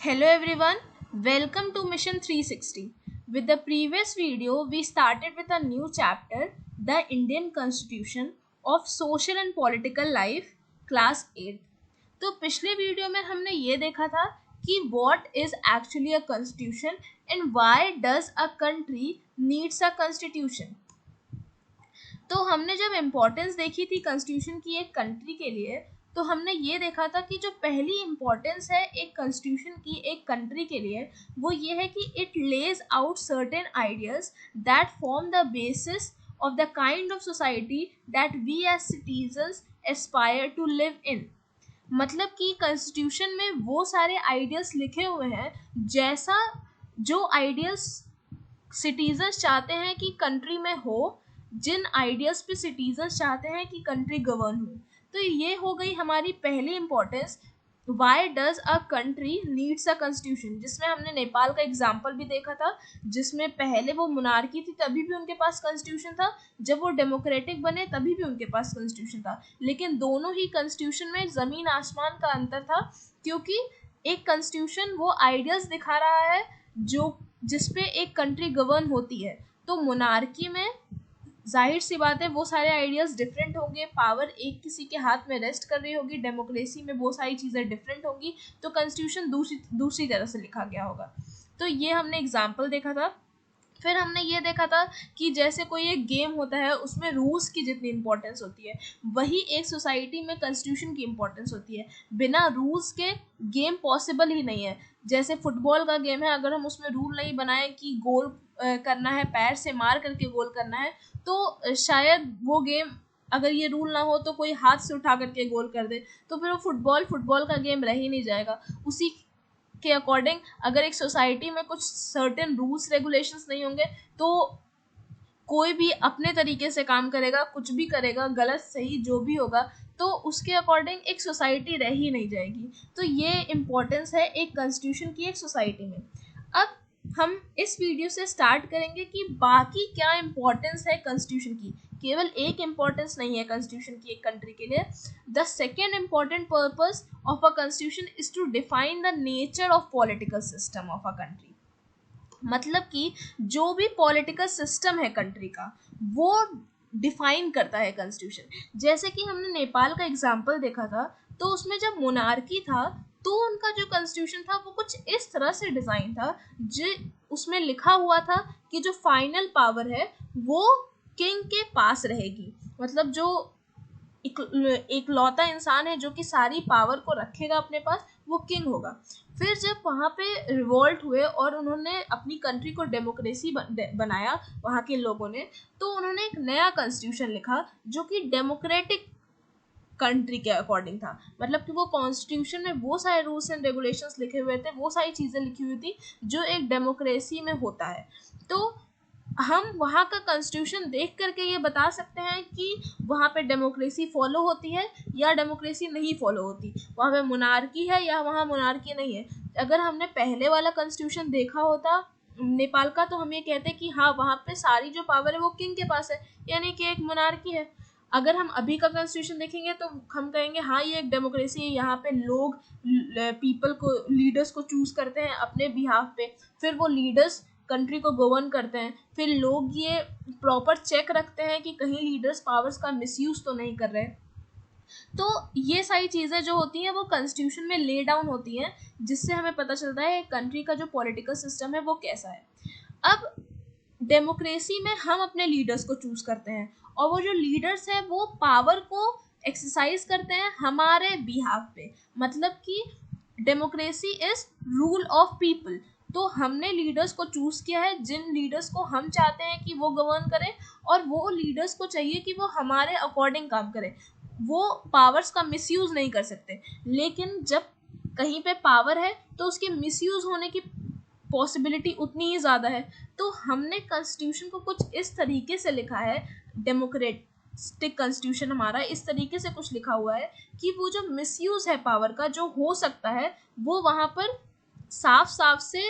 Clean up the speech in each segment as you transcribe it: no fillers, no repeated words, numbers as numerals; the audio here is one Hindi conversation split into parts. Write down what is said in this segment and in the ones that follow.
Hello everyone, welcome to Mission 360. With the previous video, we started with a new chapter, the Indian Constitution of Social and Political Life, Class 8. तो पिछले वीडियो में हमने ये देखा था कि what is actually a constitution and why does a country needs a constitution. तो हमने जब इम्पोर्टेंस देखी थी कॉन्स्टिट्यूशन की एक कंट्री के लिए, तो हमने ये देखा था कि जो पहली इम्पोर्टेंस है एक कॉन्स्टिट्यूशन की एक कंट्री के लिए, वो ये है कि it lays out certain ideas that form the basis of the kind of society that we as citizens aspire to live in. मतलब कि कॉन्स्टिट्यूशन में वो सारे आइडियाज लिखे हुए हैं जैसा जो आइडियाज सिटीजन्स चाहते हैं कि कंट्री में हो, जिन आइडियाज पे सिटीजन्स चाहते हैं कि कंट्री गवर्न हो। तो ये हो गई हमारी पहली importance, why does a country needs a constitution, जिसमें हमने नेपाल का एग्जाम्पल भी देखा था, जिसमें पहले वो मोनार्की थी तभी भी उनके पास कॉन्स्टिट्यूशन था, जब वो डेमोक्रेटिक बने तभी भी उनके पास कॉन्स्टिट्यूशन था। लेकिन दोनों ही कॉन्स्टिट्यूशन में ज़मीन आसमान का अंतर था, क्योंकि एक कॉन्स्टिट्यूशन वो आइडियाज दिखा रहा है जो जिसपे एक कंट्री गवर्न होती है। तो मोनार्की में जाहिर सी बात है वो सारे आइडियाज़ डिफरेंट होंगे, पावर एक किसी के हाथ में रेस्ट कर रही होगी, डेमोक्रेसी में वो सारी चीज़ें डिफरेंट होंगी, तो कॉन्स्टिट्यूशन दूसरी तरह से लिखा गया होगा। तो ये हमने एग्जाम्पल देखा था। फिर हमने ये देखा था कि जैसे कोई एक गेम होता है, उसमें रूल्स की जितनी इंपॉर्टेंस होती है, वही एक सोसाइटी में कॉन्स्टिट्यूशन की इंपॉर्टेंस होती है। बिना रूल्स के गेम पॉसिबल ही नहीं है। जैसे फुटबॉल का गेम है, अगर हम उसमें रूल नहीं बनाए कि गोल करना है, पैर से मार करके गोल करना है, तो शायद वो गेम, अगर ये रूल ना हो तो कोई हाथ से उठा करके गोल कर दे, तो फिर वो फुटबॉल का गेम रह ही नहीं जाएगा। उसी के अकॉर्डिंग अगर एक सोसाइटी में कुछ सर्टेन रूल्स रेगुलेशंस नहीं होंगे, तो कोई भी अपने तरीके से काम करेगा, कुछ भी करेगा, गलत सही जो भी होगा, तो उसके अकॉर्डिंग एक सोसाइटी रह ही नहीं जाएगी। तो ये इम्पोर्टेंस है एक कॉन्स्टिट्यूशन की एक सोसाइटी में। अब हम इस वीडियो से स्टार्ट करेंगे कि बाकी क्या इम्पोर्टेंस है कॉन्स्टिट्यूशन की। केवल एक इम्पोर्टेंस नहीं है कॉन्स्टिट्यूशन की एक कंट्री के लिए। The second important purpose of a constitution is to define the nature of political system of a country. मतलब कि जो भी पॉलिटिकल सिस्टम है कंट्री का, वो डिफाइन करता है कॉन्स्टिट्यूशन। जैसे कि हमने नेपाल का एग्जाम्पल देखा था, तो उसमें जब मोनार्की था, तो उनका जो कॉन्स्टिट्यूशन था वो कुछ इस तरह से डिज़ाइन था, जो उसमें लिखा हुआ था कि जो फाइनल पावर है वो किंग के पास रहेगी। मतलब जो एक लौता इंसान है जो कि सारी पावर को रखेगा अपने पास, वो किंग होगा। फिर जब वहाँ पे रिवोल्ट हुए और उन्होंने अपनी कंट्री को डेमोक्रेसी बनाया वहाँ के लोगों ने, तो उन्होंने एक नया कॉन्स्टिट्यूशन लिखा जो कि डेमोक्रेटिक कंट्री के अकॉर्डिंग था। मतलब कि वो कॉन्स्टिट्यूशन में वो सारे रूल्स एंड रेगुलेशंस लिखे हुए थे, वो सारी चीज़ें लिखी हुई थी जो एक डेमोक्रेसी में होता है। तो हम वहाँ का कॉन्स्टिट्यूशन देख करके ये बता सकते हैं कि वहाँ पे डेमोक्रेसी फॉलो होती है या डेमोक्रेसी नहीं फॉलो होती, वहाँ पे मोनार्की है या वहाँ मोनार्की नहीं है। अगर हमने पहले वाला कॉन्स्टिट्यूशन देखा होता नेपाल का, तो हम ये कहते कि हाँ वहाँ पे सारी जो पावर है वो किंग के पास है, यानी कि एक मोनार्की है। अगर हम अभी का कॉन्स्टिट्यूशन देखेंगे तो हम कहेंगे हाँ ये एक डेमोक्रेसी है, यहाँ पे लोग पीपल को, लीडर्स को चूज करते हैं अपने बिहाफ पे, फिर वो लीडर्स कंट्री को गवर्न करते हैं, फिर लोग ये प्रॉपर चेक रखते हैं कि कहीं लीडर्स पावर्स का मिसयूज तो नहीं कर रहे। तो ये सारी चीज़ें जो होती हैं वो कॉन्स्टिट्यूशन में ले डाउन होती हैं, जिससे हमें पता चलता है कंट्री का जो पॉलिटिकल सिस्टम है वो कैसा है। अब डेमोक्रेसी में हम अपने लीडर्स को चूज करते हैं, और वो जो लीडर्स हैं वो पावर को एक्सरसाइज करते हैं हमारे बिहाफ पे। मतलब कि democracy is rule of people. तो हमने लीडर्स को चूज किया है जिन लीडर्स को हम चाहते हैं कि वो गवर्न करें, और वो लीडर्स को चाहिए कि वो हमारे अकॉर्डिंग काम करें, वो पावर्स का मिसयूज नहीं कर सकते। लेकिन जब कहीं पे पावर है तो उसके मिसयूज होने की पॉसिबिलिटी उतनी ही ज़्यादा है। तो हमने कॉन्स्टिट्यूशन को कुछ इस तरीके से लिखा है, डेमोक्रेटिक कॉन्स्टिट्यूशन हमारा इस तरीके से कुछ लिखा हुआ है कि वो जो मिसयूज है पावर का जो हो सकता है, वो वहाँ पर साफ साफ से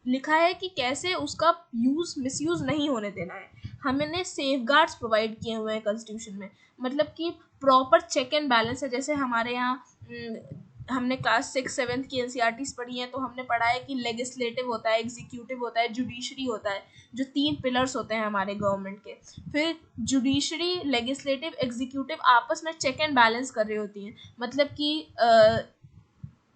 लिखा है कि कैसे उसका यूज़ मिसयूज नहीं होने देना है। हमने सेफगार्ड्स प्रोवाइड किए हुए हैं कॉन्स्टिट्यूशन में। मतलब कि प्रॉपर चेक एंड बैलेंस है। जैसे हमारे यहाँ हमने क्लास 6-7 की एनसीईआरटीज पढ़ी हैं तो हमने पढ़ा है कि लेजिस्लेटिव होता है, एग्जीक्यूटिव होता है, जुडिशरी होता है, जो 3 पिलर्स होते हैं हमारे गवर्नमेंट के। फिर जुडिशरी, लेजिस्लेटिव, एग्जीक्यूटिव आपस में चेक एंड बैलेंस कर रही होती हैं, मतलब कि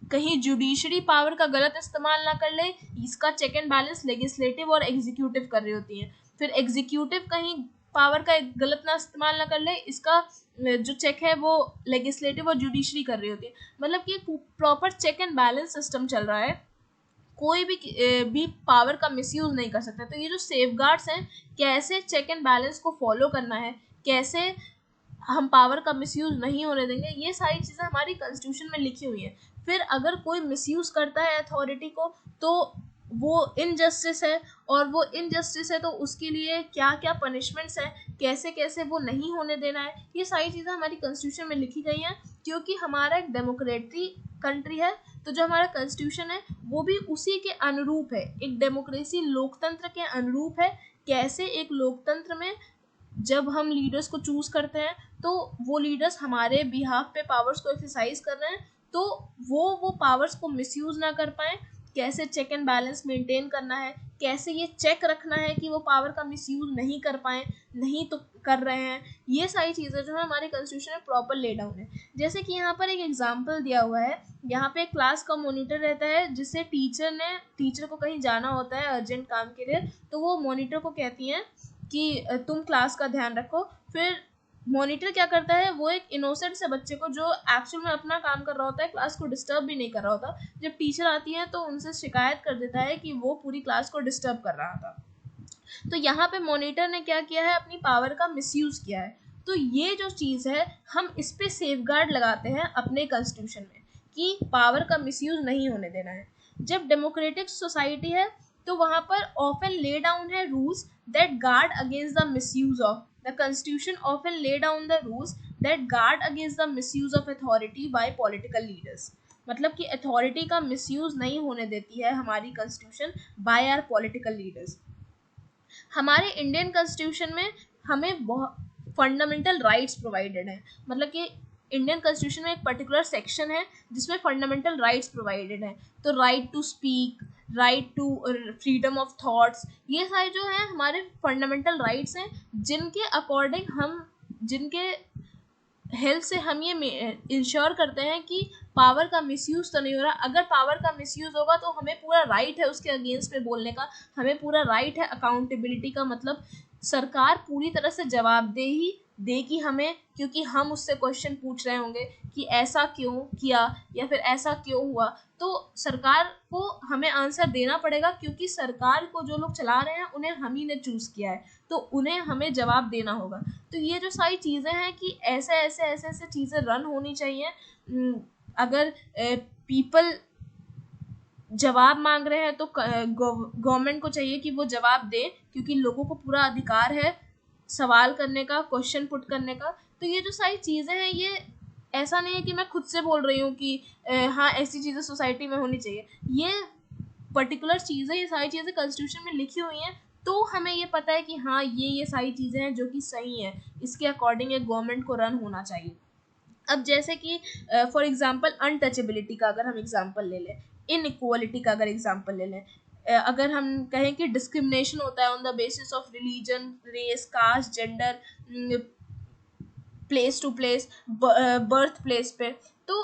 कहीं जुडिशरी पावर का गलत इस्तेमाल ना कर ले, इसका चेक एंड बैलेंस लेजिस्लेटिव और एग्जीक्यूटिव कर रही होती है। फिर एग्जीक्यूटिव कहीं पावर का गलत ना इस्तेमाल ना कर ले, इसका जो चेक है वो लेजिस्लेटिव और जुडिशरी कर रही होती है। मतलब कि proper check and balance system चल रहा है, कोई भी पावर का मिसयूज नहीं कर सकता। तो ये जो सेफगार्ड्स हैं, कैसे चेक एंड बैलेंस को फॉलो करना है, कैसे हम पावर का मिसयूज नहीं होने देंगे, ये सारी चीज़ें हमारी कॉन्स्टिट्यूशन में लिखी हुई हैं। फिर अगर कोई मिसयूज करता है अथॉरिटी को तो वो इनजस्टिस है, और वो इनजस्टिस है तो उसके लिए क्या क्या पनिशमेंट्स है, कैसे कैसे वो नहीं होने देना है, ये सारी चीज़ें हमारी कॉन्स्टिट्यूशन में लिखी गई हैं। क्योंकि हमारा एक डेमोक्रेटिक कंट्री है, तो जो हमारा कॉन्स्टिट्यूशन है वो भी उसी के अनुरूप है, एक डेमोक्रेसी लोकतंत्र के अनुरूप है। कैसे एक लोकतंत्र में जब हम लीडर्स को चूज करते हैं तो वो लीडर्स हमारे बिहाफ पे पावर्स को एक्सरसाइज कर रहे हैं, तो वो पावर्स को मिसयूज ना कर पाए, कैसे चेक एंड बैलेंस मेंटेन करना है, कैसे ये चेक रखना है कि वो पावर का मिसयूज नहीं कर पाए, नहीं तो कर रहे हैं, ये सारी चीज़ें जो है हमारे कॉन्स्टिट्यूशन में प्रॉपर लेड डाउन है। जैसे कि यहाँ पर एक एग्जाम्पल दिया हुआ है, यहाँ पे एक क्लास का मॉनिटर रहता है, जिससे टीचर को कहीं जाना होता है अर्जेंट काम के लिए, तो वो मॉनिटर को कहती हैं कि तुम क्लास का ध्यान रखो। फिर मॉनिटर क्या करता है, वो एक इनोसेंट से बच्चे को, जो एक्चुअल में अपना काम कर रहा होता है, क्लास को डिस्टर्ब भी नहीं कर रहा होता, जब टीचर आती है तो उनसे शिकायत कर देता है कि वो पूरी क्लास को डिस्टर्ब कर रहा था। तो यहाँ पे मॉनिटर ने क्या किया है, अपनी पावर का मिसयूज किया है। तो ये जो चीज़ है, हम इस पे सेफगार्ड लगाते हैं अपने कॉन्स्टिट्यूशन में कि पावर का मिसयूज नहीं होने देना है। जब डेमोक्रेटिक सोसाइटी है तो वहाँ पर ऑफन ले डाउन है rules that guard against the misuse of the constitution, often lay down the rules that guard against the misuse of authority bye political leaders. मतलब कि अथॉरिटी का मिसयूज नहीं होने देती है हमारी constitution by our political leaders. हमारे इंडियन कॉन्स्टिट्यूशन में हमें बहुत फंडामेंटल राइट्स प्रोवाइडेड हैं, मतलब कि इंडियन कॉन्स्टिट्यूशन में एक पर्टिकुलर सेक्शन है जिसमें फंडामेंटल राइट्स प्रोवाइडेड हैं। तो right to speak, right to freedom of thoughts, ये सारे जो हैं हमारे फंडामेंटल राइट्स हैं, जिनके अकॉर्डिंग हम, जिनके हेल्प से हम ये इंश्योर करते हैं कि पावर का मिसयूज तो नहीं हो रहा। अगर पावर का मिसयूज होगा तो हमें पूरा राइट है उसके अगेंस्ट में बोलने का, हमें पूरा राइट है अकाउंटेबिलिटी का, मतलब सरकार पूरी तरह से जवाबदेही देगी हमें, क्योंकि हम उससे क्वेश्चन पूछ रहे होंगे कि ऐसा क्यों किया या फिर ऐसा क्यों हुआ। तो सरकार को हमें आंसर देना पड़ेगा, क्योंकि सरकार को जो लोग चला रहे हैं उन्हें हम ही ने चूज किया है, तो उन्हें हमें जवाब देना होगा। तो ये जो सारी चीज़ें हैं कि ऐसे ऐसे ऐसे ऐसे चीज़ें रन होनी चाहिए। अगर पीपल जवाब मांग रहे हैं तो गवर्नमेंट को चाहिए कि वो जवाब दे, क्योंकि लोगों को पूरा अधिकार है सवाल करने का, क्वेश्चन पुट करने का। तो ये जो सारी चीज़ें हैं, ये ऐसा नहीं है कि मैं खुद से बोल रही हूँ कि हाँ ऐसी चीज़ें सोसाइटी में होनी चाहिए। ये पर्टिकुलर चीज़ें, ये सारी चीज़ें कॉन्स्टिट्यूशन में लिखी हुई हैं, तो हमें ये पता है कि हाँ ये सारी चीज़ें हैं जो कि सही हैं, इसके अकॉर्डिंग एक गवर्नमेंट को रन होना चाहिए। अब जैसे कि फॉर एग्जांपल अनटचेबिलिटी का अगर हम एग्जांपल ले लें, इनइक्वालिटी का अगर एग्जांपल ले लें, अगर हम कहें कि डिस्क्रिमिनेशन होता है on the basis of religion, race, caste, gender, place to place, birth place पे, तो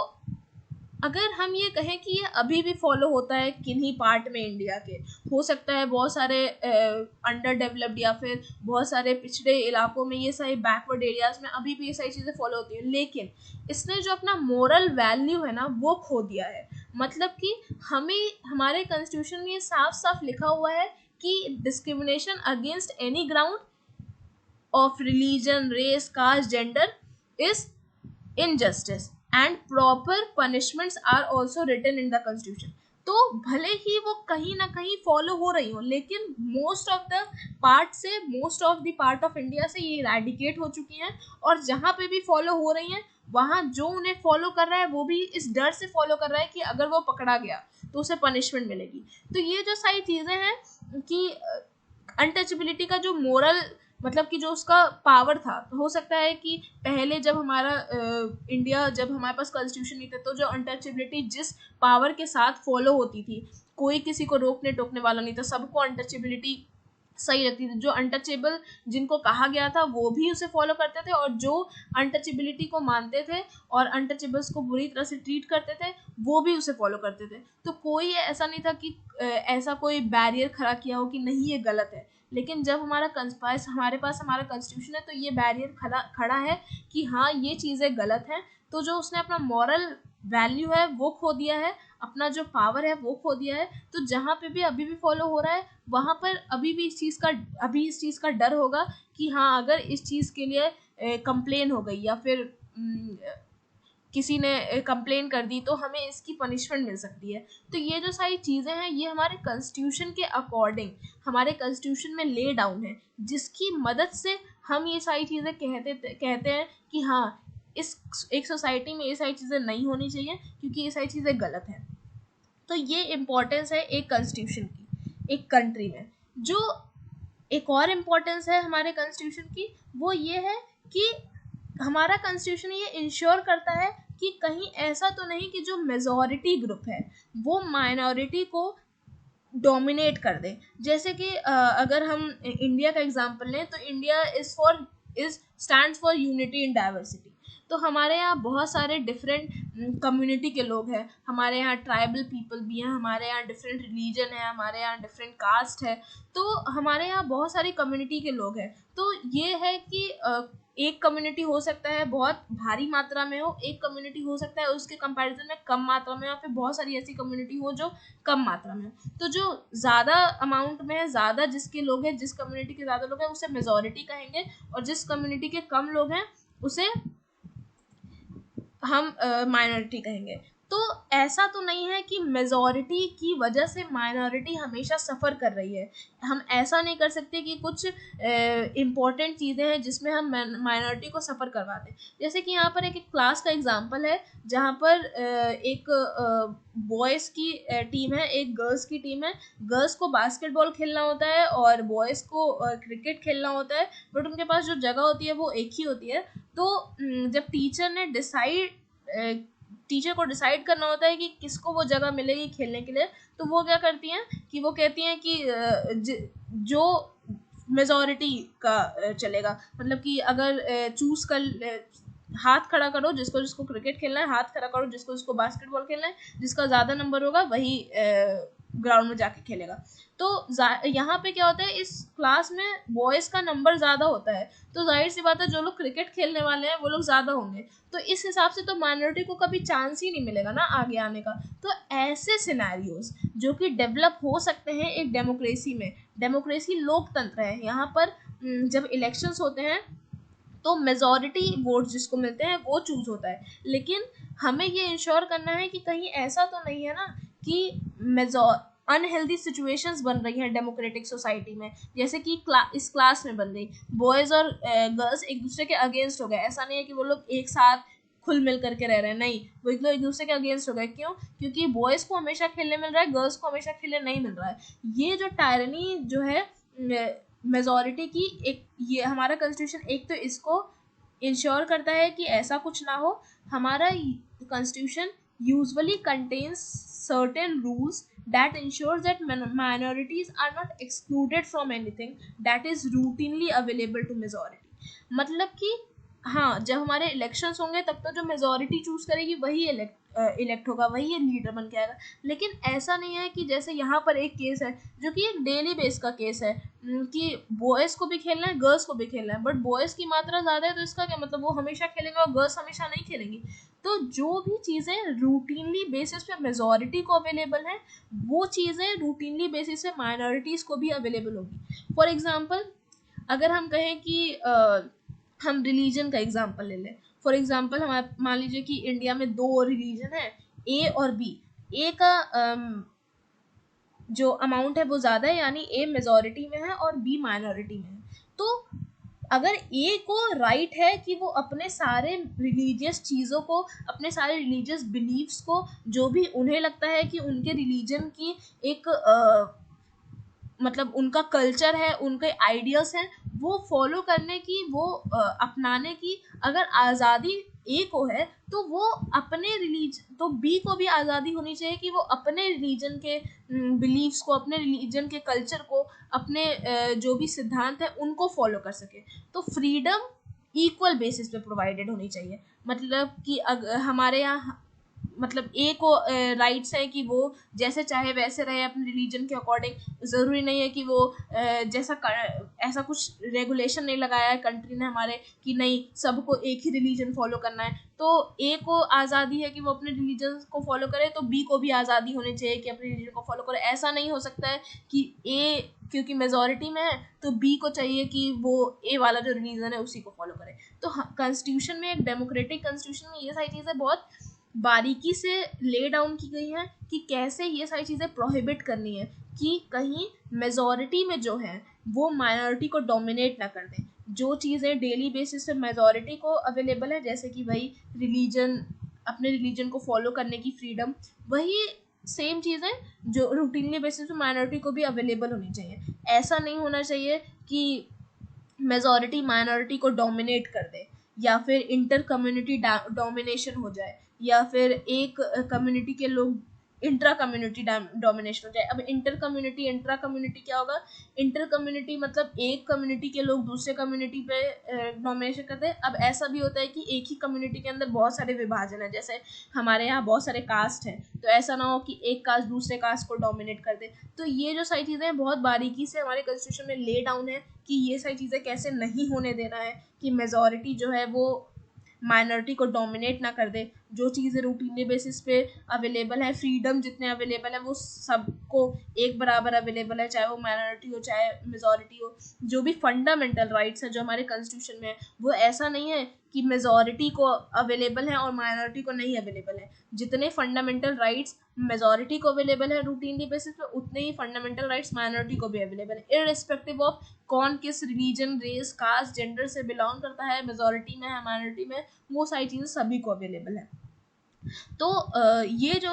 अगर हम ये कहें कि ये अभी भी फॉलो होता है किन्हीं पार्ट में इंडिया के, हो सकता है बहुत सारे अंडर डेवलप्ड या फिर बहुत सारे पिछड़े इलाकों में, ये सारी बैकवर्ड एरियाज में अभी भी ये सारी चीज़ें फॉलो होती हैं, लेकिन इसने जो अपना मोरल वैल्यू है ना वो खो दिया है। मतलब कि हमें हमारे कॉन्स्टिट्यूशन में ये साफ साफ लिखा हुआ है कि discrimination against any ground of religion, race, caste, gender is injustice and proper punishments are also written in the constitution। तो भले ही वो कहीं ना कहीं फॉलो हो रही हो, लेकिन most of the part of India से ये इरेडिकेट हो चुकी हैं, और जहाँ पे भी फॉलो हो रही हैं वहाँ जो उन्हें फॉलो कर रहा है वो भी इस डर से फॉलो कर रहा है कि अगर वो पकड़ा गया तो उसे पनिशमेंट मिलेगी। तो ये जो सारी चीज़ें हैं कि अनटचेबिलिटी का जो मोरल मतलब कि जो उसका पावर था, तो हो सकता है कि पहले जब हमारा इंडिया, जब हमारे पास कॉन्स्टिट्यूशन नहीं था, तो जो अनटचेबिलिटी जिस पावर के साथ फॉलो होती थी, कोई किसी को रोकने टोकने वाला नहीं था, सबको अनटचेबिलिटी सही लगती थी। जो अनटचेबल जिनको कहा गया था वो भी उसे फॉलो करते थे, और जो अनटचेबिलिटी को मानते थे और अनटचेबल्स को बुरी तरह से ट्रीट करते थे वो भी उसे फॉलो करते थे। तो कोई ऐसा नहीं था कि ऐसा कोई बैरियर खड़ा किया हो कि नहीं ये गलत है। लेकिन जब हमारे पास हमारा कॉन्स्टिट्यूशन है, तो ये बैरियर खड़ा है कि हाँ ये चीज़ें गलत हैं। तो जो उसने अपना मॉरल वैल्यू है वो खो दिया है, अपना जो पावर है वो खो दिया है। तो जहाँ पे भी अभी भी फॉलो हो रहा है, वहाँ पर अभी भी इस चीज़ का डर होगा कि हाँ अगर इस चीज़ के लिए कंप्लेन हो गई या फिर किसी ने कंप्लेन कर दी तो हमें इसकी पनिशमेंट मिल सकती है। तो ये जो सारी चीज़ें हैं ये हमारे कॉन्स्टिट्यूशन के अकॉर्डिंग हमारे कॉन्स्टिट्यूशन में ले डाउन है, जिसकी मदद से हम ये सारी चीज़ें कहते हैं कि हाँ इस एक सोसाइटी में ये सारी चीज़ें नहीं होनी चाहिए, क्योंकि ये सारी चीज़ें गलत हैं। तो ये इम्पोर्टेंस है एक कॉन्स्टिट्यूशन की एक कंट्री में। जो एक और इम्पोर्टेंस है हमारे कॉन्स्टिट्यूशन की, वो ये है कि हमारा कॉन्स्टिट्यूशन ये इंश्योर करता है कि कहीं ऐसा तो नहीं कि जो मेजॉरिटी ग्रुप है वो माइनॉरिटी को डोमिनेट कर दे। जैसे कि अगर हम इंडिया का एग्जांपल लें, तो India is stands for unity in diversity. तो हमारे यहाँ बहुत सारे डिफरेंट कम्युनिटी के लोग हैं, हमारे यहाँ ट्राइबल पीपल भी हैं, हमारे यहाँ डिफरेंट रिलीजन है, हमारे यहाँ डिफरेंट कास्ट है। तो हमारे यहाँ बहुत सारी कम्युनिटी के लोग हैं। तो ये है कि एक कम्युनिटी हो सकता है बहुत भारी मात्रा में हो, एक कम्युनिटी हो सकता है उसके कंपैरिजन में कम मात्रा में, या फिर बहुत सारी ऐसी कम्युनिटी हो जो कम मात्रा में। तो जो ज़्यादा अमाउंट में है, ज़्यादा जिसके लोग हैं, जिस कम्युनिटी के ज़्यादा लोग हैं उसे मेजॉरिटी कहेंगे, और जिस कम्युनिटी के कम लोग हैं उसे हम माइनॉरिटी कहेंगे। तो ऐसा तो नहीं है कि मेजॉरिटी की वजह से माइनॉरिटी हमेशा सफ़र कर रही है। हम ऐसा नहीं कर सकते कि कुछ इम्पॉर्टेंट चीज़ें हैं जिसमें हम माइनॉरिटी को सफ़र करवाते हैं। जैसे कि यहाँ पर एक क्लास का एग्जांपल है, जहाँ पर एक बॉयज़ की टीम है, एक गर्ल्स की टीम है। गर्ल्स को बास्केटबॉल खेलना होता है और बॉयज़ को क्रिकेट खेलना होता है, बट उनके पास जो जगह होती है वो एक ही होती है। तो जब टीचर को डिसाइड करना होता है कि किसको वो जगह मिलेगी खेलने के लिए, तो वो क्या करती हैं कि वो कहती हैं कि जो मेजॉरिटी का चलेगा। मतलब कि अगर चूज कर हाथ खड़ा करो, जिसको जिसको क्रिकेट खेलना है हाथ खड़ा करो, जिसको जिसको बास्केटबॉल खेलना है, जिसका ज़्यादा नंबर होगा वही ग्राउंड में जाके खेलेगा। तो यहाँ पे क्या होता है, इस क्लास में बॉयज़ का नंबर ज़्यादा होता है, तो जाहिर सी बात है जो लोग क्रिकेट खेलने वाले हैं वो लोग ज़्यादा होंगे। तो इस हिसाब से तो माइनॉरिटी को कभी चांस ही नहीं मिलेगा ना आगे आने का। तो ऐसे सिनेरियोज जो कि डेवलप हो सकते हैं एक डेमोक्रेसी में, डेमोक्रेसी लोकतंत्र है, यहाँ पर जब इलेक्शंस होते हैं तो मेजॉरिटी वोट जिसको मिलते हैं वो चूज होता है। लेकिन हमें ये इंश्योर करना है कि कहीं ऐसा तो नहीं है ना कि अनहेल्दी सिचुएशंस बन रही हैं डेमोक्रेटिक सोसाइटी में, जैसे कि इस क्लास में बन गई, बॉयज़ और गर्ल्स एक दूसरे के अगेंस्ट हो गए। ऐसा नहीं है कि वो लोग एक साथ खुल मिल करके रह रहे हैं, नहीं, वो एक दूसरे के अगेंस्ट हो गए। क्यों? क्योंकि बॉयज़ को हमेशा खेलने मिल रहा है, गर्ल्स को हमेशा खेलने नहीं मिल रहा है। ये जो टायरनी जो है मेजॉरिटी की, एक ये हमारा कॉन्स्टिट्यूशन एक तो इसको इंश्योर करता है कि ऐसा कुछ ना हो। हमारा constitution usually contains certain rules that ensures that minorities are not excluded from anything that is routinely available to majority। मतलब कि हाँ, जब हमारे इलेक्शंस होंगे तब तो जो मेजॉरिटी चूज करेगी वही इलेक्ट होगा, वही लीडर बन के आएगा। लेकिन ऐसा नहीं है कि जैसे यहाँ पर एक केस है जो कि एक डेली बेस का केस है कि बॉयज़ को भी खेलना है गर्ल्स को भी खेलना है, बट बॉयज़ की मात्रा ज़्यादा है तो इसका क्या मतलब, वो हमेशा खेलेंगे और गर्ल्स हमेशा नहीं खेलेंगी। तो जो भी चीज़ें रूटीनली बेसिस पे मेजॉरिटी को अवेलेबल हैं, वो चीज़ें रूटीनली बेसिस पे माइनॉरिटीज़ को भी अवेलेबल होगी। फॉर एग्जांपल अगर हम कहें कि हम रिलीजन का एग्जांपल ले लें। फॉर एग्जांपल हमारे मान लीजिए कि इंडिया में दो रिलीजन है, ए और बी। ए का जो अमाउंट है वो ज़्यादा है, यानी ए मेजॉरिटी में है और बी माइनॉरिटी में है। तो अगर ए को राइट है कि वो अपने सारे रिलीजियस चीज़ों को, अपने सारे रिलीजियस बिलीव्स को, जो भी उन्हें लगता है कि उनके रिलीजन की एक मतलब उनका कल्चर है, उनके आइडियाज हैं, वो फॉलो करने की, वो अपनाने की अगर आज़ादी ए को है, तो वो अपने रिलीजन, तो बी को भी आज़ादी होनी चाहिए कि वो अपने रिलीजन के बिलीव्स को, अपने रिलीजन के कल्चर को, अपने जो भी सिद्धांत है उनको फॉलो कर सके। तो फ्रीडम इक्वल बेसिस पे प्रोवाइडेड होनी चाहिए। मतलब कि हमारे यहाँ मतलब ए को राइट्स है कि वो जैसे चाहे वैसे रहे अपने रिलीजन के अकॉर्डिंग। ज़रूरी नहीं है कि वो ऐसा कुछ रेगुलेशन नहीं लगाया है कंट्री ने हमारे कि नहीं सबको एक ही रिलीजन फॉलो करना है। तो ए को आज़ादी है कि वो अपने रिलीजन को फॉलो करे, तो बी को भी आज़ादी होनी चाहिए कि अपने रिलीजन को फॉलो करे। ऐसा नहीं हो सकता है कि ए क्योंकि मेजॉरिटी में है तो बी को चाहिए कि वो ए वाला जो रिलीजन है उसी को फॉलो करे। तो कॉन्स्टिट्यूशन में, एक डेमोक्रेटिक कॉन्स्टिट्यूशन में ये सारी चीज़ें बहुत बारीकी से ले डाउन की गई हैं कि कैसे ये सारी चीज़ें प्रोहिबिट करनी है कि कहीं मेजॉरिटी में जो है वो माइनॉरिटी को डोमिनेट ना कर दें। जो चीज़ें डेली बेसिस पे मेजॉरिटी को अवेलेबल है, जैसे कि वही रिलीजन, अपने रिलीजन को फॉलो करने की फ्रीडम, वही सेम चीज़ें जो रूटीनली बेसिस पे माइनॉरिटी को भी अवेलेबल होनी चाहिए। ऐसा नहीं होना चाहिए कि मेजॉरिटी माइनॉरिटी को डोमिनेट कर दे, या फिर इंटर कम्युनिटी डोमिनेशन हो जाए, या फिर एक कम्युनिटी के लोग इंट्रा कम्युनिटी डोमिनेशन हो जाए। अब इंटर कम्युनिटी, इंट्रा कम्युनिटी क्या होगा? इंटर कम्युनिटी मतलब एक कम्युनिटी के लोग दूसरे कम्युनिटी पे डोमिनेशन करते हैं। अब ऐसा भी होता है कि एक ही कम्युनिटी के अंदर बहुत सारे विभाजन है, जैसे हमारे यहाँ बहुत सारे कास्ट हैं, तो ऐसा ना हो कि एक कास्ट दूसरे कास्ट को डोमिनेट कर दे। तो ये जो सारी चीज़ें बहुत बारीकी से हमारे कॉन्स्टिट्यूशन में ले डाउन है कि ये सारी चीज़ें कैसे नहीं होने देना है, कि मेजॉरिटी जो है वो माइनॉरिटी को डोमिनेट ना कर दे। जो चीज़ें रूटीनली बेसिस पे अवेलेबल है, फ्रीडम जितने अवेलेबल है वो सबको एक बराबर अवेलेबल है, चाहे वो माइनॉरिटी हो चाहे मेजॉरिटी हो। जो भी फंडामेंटल राइट्स हैं जो हमारे कॉन्स्टिट्यूशन में है, वो ऐसा नहीं है कि मेजॉरिटी को अवेलेबल है और माइनॉरिटी को नहीं अवेलेबल है। जितने फंडामेंटल राइट्स मेजॉरिटी को अवेलेबल है रूटीनली बेसिस पे, उतने ही फंडामेंटल राइट्स माइनॉरिटी को भी अवेलेबल है, इररिस्पेक्टिव ऑफ कौन किस रिलीजन, रेस, कास्ट, जेंडर से बिलोंग करता है, मेजॉरिटी में है माइनॉरिटी में, वो सारी चीज़ें सभी को अवेलेबल है। तो ये जो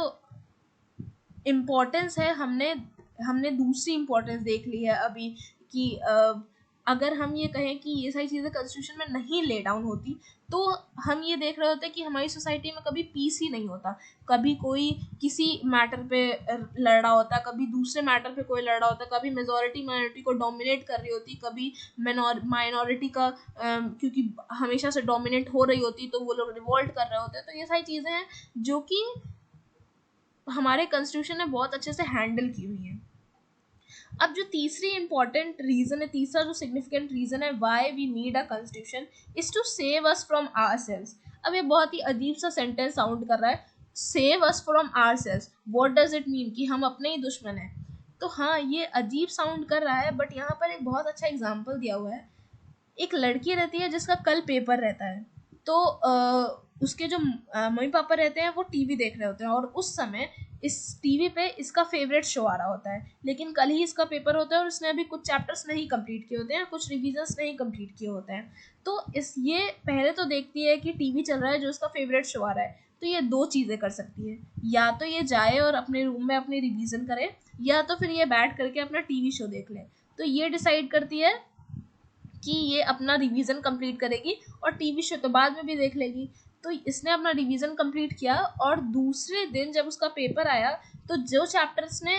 इम्पोर्टेंस है, हमने हमने दूसरी इम्पोर्टेंस देख ली है अभी कि अगर हम ये कहें कि ये सारी चीज़ें कॉन्स्टिट्यूशन में नहीं ले डाउन होती, तो हम ये देख रहे होते कि हमारी सोसाइटी में कभी पीस ही नहीं होता। कभी कोई किसी मैटर पे लड़ रहा होता, कभी दूसरे मैटर पे कोई लड़ रहा होता, कभी मेजॉरिटी माइनॉरिटी को डोमिनेट कर रही होती, कभी माइनॉरिटी का क्योंकि हमेशा से डोमिनेट हो रही होती तो वो लोग रिवोल्ट कर रहे होते। तो ये सारी चीज़ें हैं जो कि हमारे कॉन्स्टिट्यूशन ने बहुत अच्छे से हैंडल की हुई है। अब जो तीसरी इंपॉर्टेंट रीजन है, तीसरा जो सिग्निफिकेंट रीजन है why we need a constitution is to save us from ourselves. अब ये बहुत ही अजीब सा सेंटेंस साउंड कर रहा है, save us from ourselves, what does it mean कि हम अपने ही दुश्मन हैं? तो हाँ, ये अजीब साउंड कर रहा है, बट यहाँ पर एक बहुत अच्छा एग्जाम्पल दिया हुआ है। एक लड़की रहती है जिसका कल पेपर रहता है, तो उसके जो मम्मी पापा रहते हैं वो टीवी देख रहे होते हैं, और उस समय इस टीवी पे इसका फेवरेट शो आ रहा होता है। लेकिन कल ही इसका पेपर होता है और इसने अभी कुछ चैप्टर्स नहीं कंप्लीट किए होते हैं, कुछ रिविजन्स नहीं कंप्लीट किए होते हैं। तो इस ये पहले तो देखती है कि टीवी चल रहा है जो इसका फेवरेट शो आ रहा है, तो ये दो चीज़ें कर सकती है, या तो ये जाए और अपने रूम में अपनी रिवीजन करे, या तो फिर ये बैठ करके अपना टीवी शो देख ले। तो ये डिसाइड करती है कि ये अपना रिवीजन कंप्लीट करेगी और टीवी शो तो बाद में भी देख लेगी। तो इसने अपना रिवीजन कंप्लीट किया, और दूसरे दिन जब उसका पेपर आया तो जो चैप्टर्स ने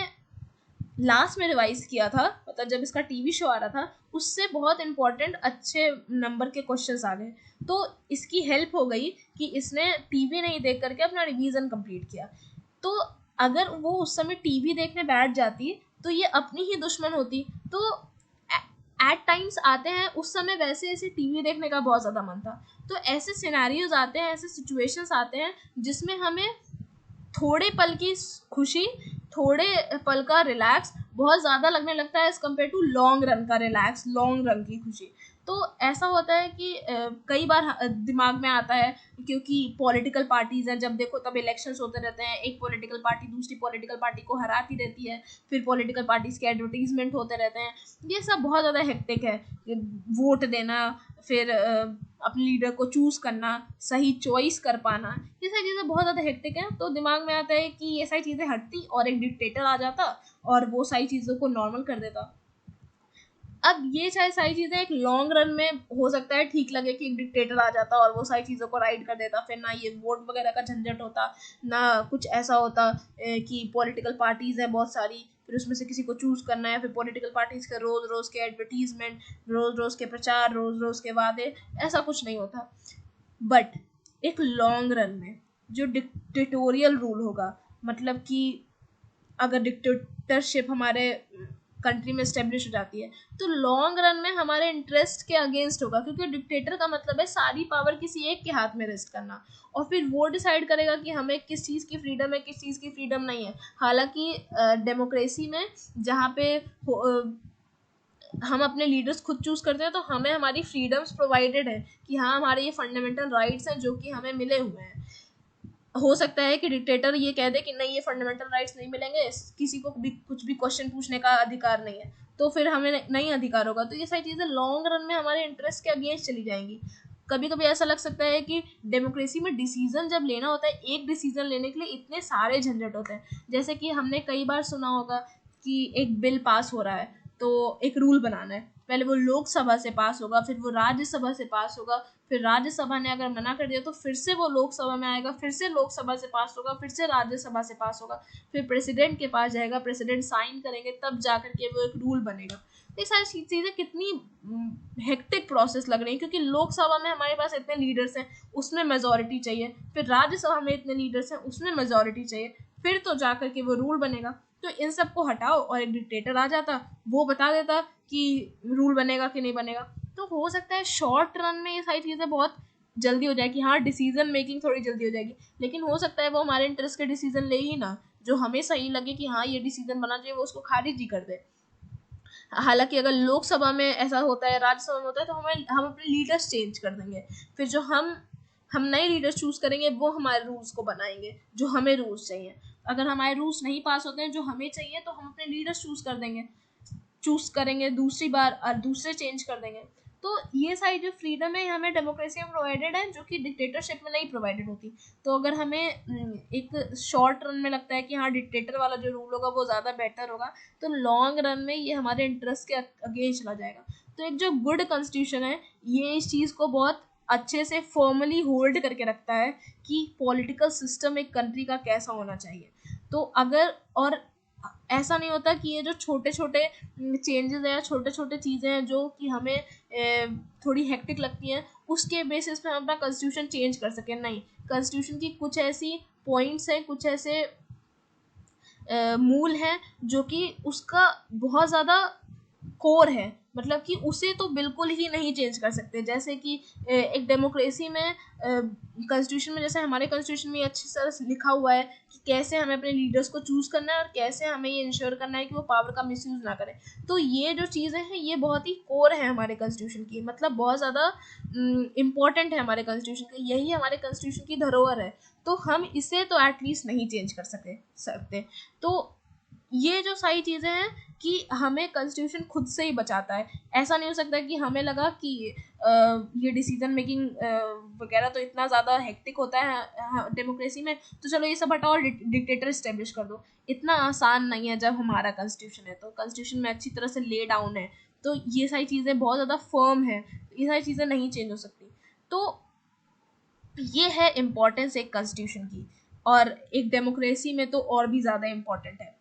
लास्ट में रिवाइज किया था, मतलब जब इसका टीवी शो आ रहा था, उससे बहुत इंपॉर्टेंट अच्छे नंबर के क्वेश्चंस आ गए। तो इसकी हेल्प हो गई कि इसने टीवी नहीं देख करके अपना रिवीजन कंप्लीट किया। तो अगर वो उस समय टीवी देखने बैठ जाती तो ये अपनी ही दुश्मन होती। तो एट टाइम्स आते हैं उस समय वैसे ऐसे टीवी देखने का बहुत ज़्यादा मन था, तो ऐसे सिनेरियोज आते हैं, ऐसे सिचुएशंस आते हैं जिसमें हमें थोड़े पल की खुशी, थोड़े पल का रिलैक्स बहुत ज़्यादा लगने लगता है as compare to long run का रिलैक्स, लॉन्ग रन की खुशी। तो ऐसा होता है कि कई बार दिमाग में आता है, क्योंकि पॉलिटिकल पार्टीज़ हैं, जब देखो तब इलेक्शंस होते रहते हैं, एक पॉलिटिकल पार्टी दूसरी पॉलिटिकल पार्टी को हराती रहती है, फिर पॉलिटिकल पार्टीज़ के एडवर्टीजमेंट होते रहते हैं। ये सब बहुत ज़्यादा हेक्टिक है, वोट देना, फिर अपने लीडर को चूज़ करना, सही चॉइस कर पाना, ये सारी चीज़ें बहुत ज़्यादा हेक्टिक हैं। तो दिमाग में आता है कि ये सारी चीज़ें हटती और एक डिक्टेटर आ जाता और वो सारी चीज़ों को नॉर्मल कर देता। अब ये सारी चीज़ें एक लॉन्ग रन में हो सकता है ठीक लगे कि एक डिक्टेटर आ जाता और वो सारी चीज़ों को राइट कर देता, फिर ना ये वोट वगैरह का झंझट होता, ना कुछ ऐसा होता कि पॉलिटिकल पार्टीज़ हैं बहुत सारी, फिर उसमें से किसी को चूज़ करना है, फिर पॉलिटिकल पार्टीज़ के रोज़ रोज़ के एडवर्टीजमेंट, रोज़ रोज़ के प्रचार, रोज़ रोज़ के वादे, ऐसा कुछ नहीं होता। बट एक लॉन्ग रन में जो डिक्टेटोरियल रूल होगा, मतलब कि अगर डिक्टेटरशिप हमारे कंट्री में इस्टेब्लिश हो जाती है तो लॉन्ग रन में हमारे इंटरेस्ट के अगेंस्ट होगा, क्योंकि डिक्टेटर का मतलब है सारी पावर किसी एक के हाथ में रेस्ट करना, और फिर वो डिसाइड करेगा कि हमें किस चीज़ की फ्रीडम है, किस चीज़ की फ्रीडम नहीं है। हालांकि डेमोक्रेसी में जहाँ पे हम अपने लीडर्स खुद चूज करते हैं तो हमें हमारी फ्रीडम्स प्रोवाइडेड है कि हाँ हमारे ये फंडामेंटल राइट्स हैं जो कि हमें मिले हुए हैं। हो सकता है कि डिक्टेटर ये कह दे कि नहीं, ये फंडामेंटल राइट्स नहीं मिलेंगे, किसी को भी कुछ भी क्वेश्चन पूछने का अधिकार नहीं है, तो फिर हमें नहीं अधिकार होगा। तो ये सारी चीज़ें लॉन्ग रन में हमारे इंटरेस्ट के अगेंस्ट चली जाएंगी। कभी कभी ऐसा लग सकता है कि डेमोक्रेसी में डिसीजन जब लेना होता है, एक डिसीजन लेने के लिए इतने सारे झंझट होते हैं। जैसे कि हमने कई बार सुना होगा कि एक बिल पास हो रहा है तो एक रूल बनाना है, पहले वो लोकसभा से पास होगा, फिर वो राज्यसभा से पास होगा, फिर राज्यसभा ने अगर मना कर दिया तो फिर से वो लोकसभा में आएगा, फिर से लोकसभा से पास होगा, फिर से राज्यसभा से पास होगा, फिर प्रेसिडेंट के पास जाएगा, प्रेसिडेंट साइन करेंगे, तब जाकर के वो एक रूल बनेगा। तो ये सारी चीज़ें कितनी हेक्टिक प्रोसेस लग रही है, क्योंकि लोकसभा में हमारे पास इतने लीडर्स हैं, उसमें मेजोरिटी चाहिए, फिर राज्यसभा में इतने लीडर्स हैं, उसमें मेजोरिटी चाहिए, फिर तो जाकर के वो रूल बनेगा। तो इन सबको हटाओ और एक डिक्टेटर आ जाता, वो बता देता कि रूल बनेगा कि नहीं बनेगा। तो हो सकता है शॉर्ट रन में ये सारी चीज़ें बहुत जल्दी हो जाए कि हाँ डिसीजन मेकिंग थोड़ी जल्दी हो जाएगी, लेकिन हो सकता है वो हमारे इंटरेस्ट के डिसीजन ले ही ना, जो हमें सही लगे कि हाँ ये डिसीजन बना चाहिए, वो उसको खारिज ही कर दे। हालांकि अगर लोकसभा में ऐसा होता है, राज्यसभा में होता है, तो हम अपने लीडर्स चेंज कर देंगे, फिर जो हम नए लीडर्स चूज करेंगे वो हमारे रूल्स को बनाएंगे, जो हमें रूल्स चाहिए। अगर हमारे रूल्स नहीं पास होते हैं जो हमें चाहिए तो हम अपने लीडर्स चूज करेंगे दूसरी बार और दूसरे चेंज कर देंगे। तो ये सारी जो फ्रीडम है हमें डेमोक्रेसी में प्रोवाइडेड है, जो कि डिक्टेटरशिप में नहीं प्रोवाइडेड होती। तो अगर हमें एक शॉर्ट रन में लगता है कि हाँ डिक्टेटर वाला जो रूल होगा वो ज़्यादा बेटर होगा, तो लॉन्ग रन में ये हमारे इंटरेस्ट के अगेंस्ट चला जाएगा। तो एक जो गुड कॉन्स्टिट्यूशन है ये इस चीज़ को बहुत अच्छे से फॉर्मली होल्ड करके रखता है कि पॉलिटिकल सिस्टम एक कंट्री का कैसा होना चाहिए। तो अगर और ऐसा नहीं होता कि ये जो छोटे छोटे चेंजेस हैं या छोटे छोटे चीज़ें हैं जो कि हमें थोड़ी हेक्टिक लगती हैं, उसके बेसिस पे हम अपना कॉन्स्टिट्यूशन चेंज कर सकें। नहीं, कॉन्स्टिट्यूशन की कुछ ऐसी पॉइंट्स हैं, कुछ ऐसे मूल हैं जो कि उसका बहुत ज़्यादा कोर है, मतलब कि उसे तो बिल्कुल ही नहीं चेंज कर सकते। जैसे कि एक डेमोक्रेसी में कॉन्स्टिट्यूशन में, जैसे हमारे कॉन्स्टिट्यूशन में अच्छी तरह से लिखा हुआ है कि कैसे हमें अपने लीडर्स को चूज करना है और कैसे हमें ये इंश्योर करना है कि वो पावर का मिसयूज ना करें। तो ये जो चीज़ें हैं ये बहुत ही कोर है हमारे कॉन्स्टिट्यूशन की, मतलब बहुत ज़्यादा इम्पॉर्टेंट है हमारे कॉन्स्टिट्यूशन की, यही हमारे कॉन्स्टिट्यूशन की धरोहर है। तो हम इसे तो एटलीस्ट नहीं चेंज कर सकते। तो ये जो सारी चीज़ें हैं कि हमें कॉन्स्टिट्यूशन खुद से ही बचाता है। ऐसा नहीं हो सकता कि हमें लगा कि ये डिसीजन मेकिंग वगैरह तो इतना ज़्यादा हेक्टिक होता है डेमोक्रेसी में, तो चलो ये सब हटाओ और डिक्टेटर इस्टेब्लिश कर दो। इतना आसान नहीं है जब हमारा कॉन्स्टिट्यूशन है, तो कॉन्स्टिट्यूशन में अच्छी तरह से ले डाउन है, तो ये सारी चीज़ें बहुत ज़्यादा फर्म है, ये सारी चीज़ें नहीं चेंज हो सकती। तो ये है इम्पोर्टेंस एक कॉन्स्टिट्यूशन की, और एक डेमोक्रेसी में तो और भी ज़्यादा इम्पोर्टेंट है।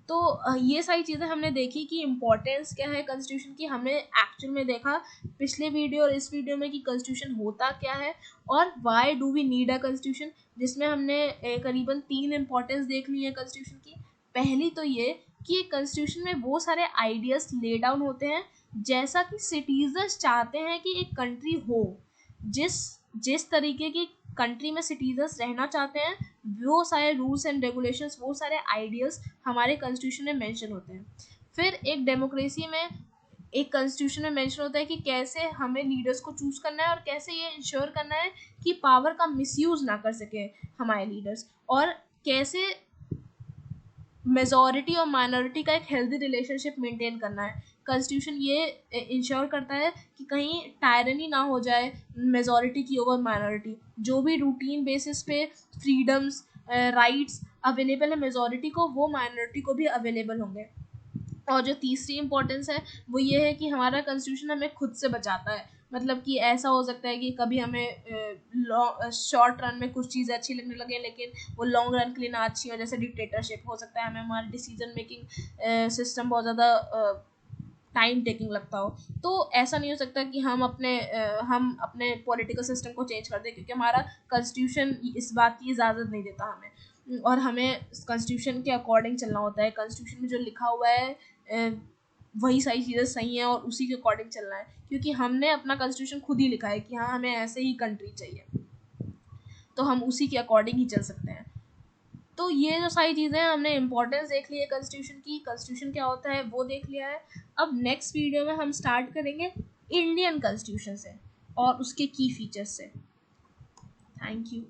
तो ये सारी चीज़ें हमने देखी कि इम्पोर्टेंस क्या है कॉन्स्टिट्यूशन की, हमने एक्चुअल में देखा पिछले वीडियो और इस वीडियो में कि कॉन्स्टिट्यूशन होता क्या है और why do we need a constitution, जिसमें हमने करीबन 3 इम्पोर्टेंस देख ली है कॉन्स्टिट्यूशन की। पहली तो ये कि कॉन्स्टिट्यूशन में वो सारे आइडियाज़ ले डाउन होते हैं जैसा कि सिटीजन्स चाहते हैं कि एक कंट्री हो, जिस जिस तरीके की कंट्री में सिटीजन्स रहना चाहते हैं, वो सारे रूल्स एंड रेगुलेशंस, वो सारे आइडियल्स हमारे कॉन्स्टिट्यूशन में मेंशन होते हैं। फिर एक डेमोक्रेसी में एक कॉन्स्टिट्यूशन में मेंशन होता है कि कैसे हमें लीडर्स को चूज करना है और कैसे ये इंश्योर करना है कि पावर का मिसयूज ना कर सके हमारे लीडर्स, और कैसे मेजॉरिटी और माइनॉरिटी का एक हेल्दी रिलेशनशिप मेंटेन करना है। कॉन्स्टिट्यूशन ये इंश्योर करता है कि कहीं टायरनी ना हो जाए मेजॉरिटी की ओवर माइनॉरिटी, जो भी रूटीन बेसिस पे फ्रीडम्स राइट्स अवेलेबल है मेजॉरिटी को, वो माइनॉरिटी को भी अवेलेबल होंगे। और जो तीसरी इम्पोर्टेंस है वो ये है कि हमारा कॉन्स्टिट्यूशन हमें खुद से बचाता है। मतलब कि ऐसा हो सकता है कि कभी हमें शॉर्ट रन में कुछ चीज़ें अच्छी लगने लगे लेकिन वो लॉन्ग रन के लिए ना अच्छी हो, जैसे डिक्टेटरशिप हो सकता है, हमें हमारा डिसीजन मेकिंग सिस्टम बहुत ज़्यादा टाइम टेकिंग लगता हो। तो ऐसा नहीं हो सकता कि हम अपने पॉलिटिकल सिस्टम को चेंज कर दें, क्योंकि हमारा कॉन्स्टिट्यूशन इस बात की इजाज़त नहीं देता हमें, और हमें कॉन्स्टिट्यूशन के अकॉर्डिंग चलना होता है। कॉन्स्टिट्यूशन में जो लिखा हुआ है वही सारी चीज़ें सही हैं और उसी के अकॉर्डिंग चलना है, क्योंकि हमने अपना कॉन्स्टिट्यूशन खुद ही लिखा है कि हाँ हमें ऐसे ही कंट्री चाहिए, तो हम उसी के अकॉर्डिंग ही चल सकते हैं। तो ये जो सारी चीज़ें हैं, हमने इम्पोर्टेंस देख ली है कॉन्स्टिट्यूशन की, कॉन्स्टिट्यूशन क्या होता है वो देख लिया है। अब नेक्स्ट वीडियो में हम स्टार्ट करेंगे इंडियन कॉन्स्टिट्यूशन से और उसके की फीचर्स से। Thank you.